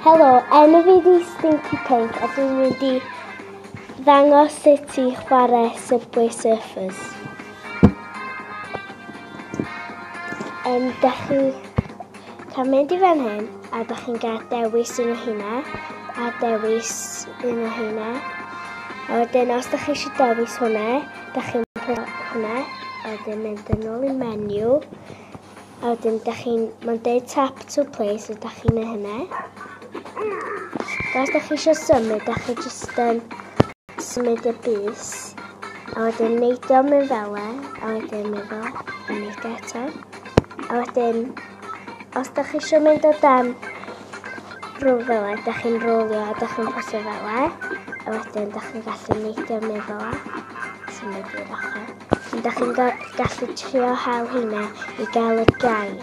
Helo, enw fi di Stinky a dwi'n mynd i ddangos sut i chwarae Subway Surfers. Da chi cael mynd i fan hyn a da chi'n cael dewis un o hynna a dewis un o hynna. A wedyn os da chi eisiau dewis hwnna, da chi'n prynu hwnna a wedyn mynd yn ôl i menu. A wedyn mae'n deud tap to place a da chi'n neud hynna. Os da chi eisiau symud, da chi jyst yn symud y bus. A wedyn neidio mewn fela, a wedyn meddwl, a neidio eto. A wedyn, os da chi eisiau mynd o dan rhwng fela, da chi'n rolio a da chi'n pwysio fela. A wedyn, da chi'n gallu neidio mewn fela, symud i'r ochr. Da chi'n gallu trio hel hynna i gael y gair.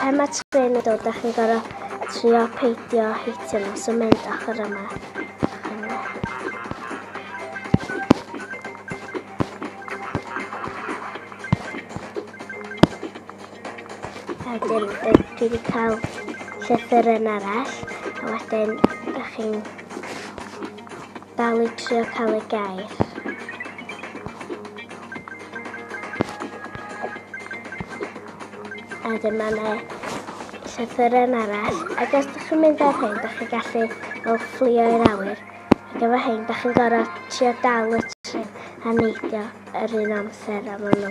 Pan mae tren yn dod, da chi'n gorau trio peidio hitio nhw, so mynd ochr yma. A wedyn, dwi wedi cael llythyr yn arall, a wedyn, da chi'n dal i trio cael y gair. A wedyn mae yna llythyr yn arall, ac os da chi'n mynd ar hyn, da chi'n gallu fflio i'r awyr. Ac efo hyn, da chi'n gorau trio dal y tren a neidio yr un amser am nhw.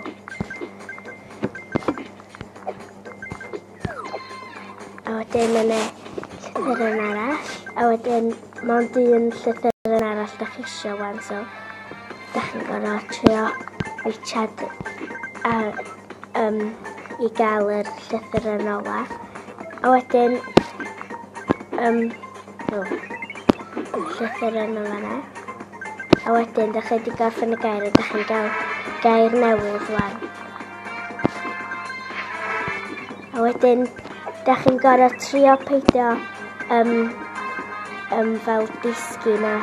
A wedyn mae yna llythyr yn arall, a wedyn mae'n un llythyr yn arall da chi eisiau wan, so da chi'n gorau trio richad i gael yr llythyr yn ola. A wedyn, llythyr yn ola. A wedyn, da chi wedi gorffen y gair a da chi'n cael gair newydd wan. A wedyn, da chi'n gorau trio peidio fel disgyn a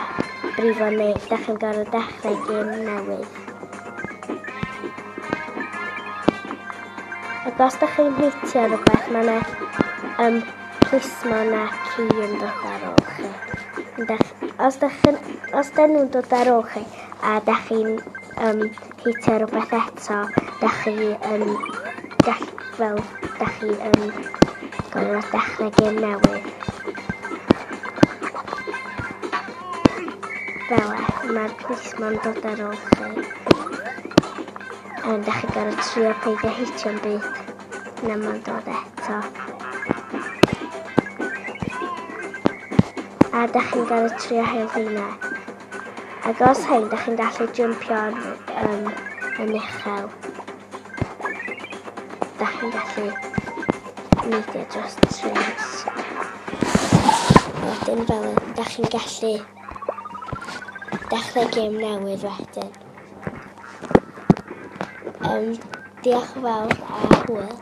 brifo neu. Da chi'n gorau dechrau gêm newydd. Ac os da chi'n hitio rhywbeth, mae yna plismon a ci yn dod ar ôl chi. Os da nhw'n dod ar ôl chi a da chi'n hitio rhywbeth eto, da chi gorfod dechrau gêm newydd. Fela, mae'r plismon dod ar ôl chi. A da chi gorfod trio peidio hitio'n byd, na mae'n dod eto. A da chi'n gorfod trio hel hynna. Ac os hyn, da chi'n gallu jympio yn uchel. Da chi'n gallu neidio dros trens. Wedyn fel da chi'n gallu dechrau gêm newydd wedyn. Diolch yn fawr a hwyl.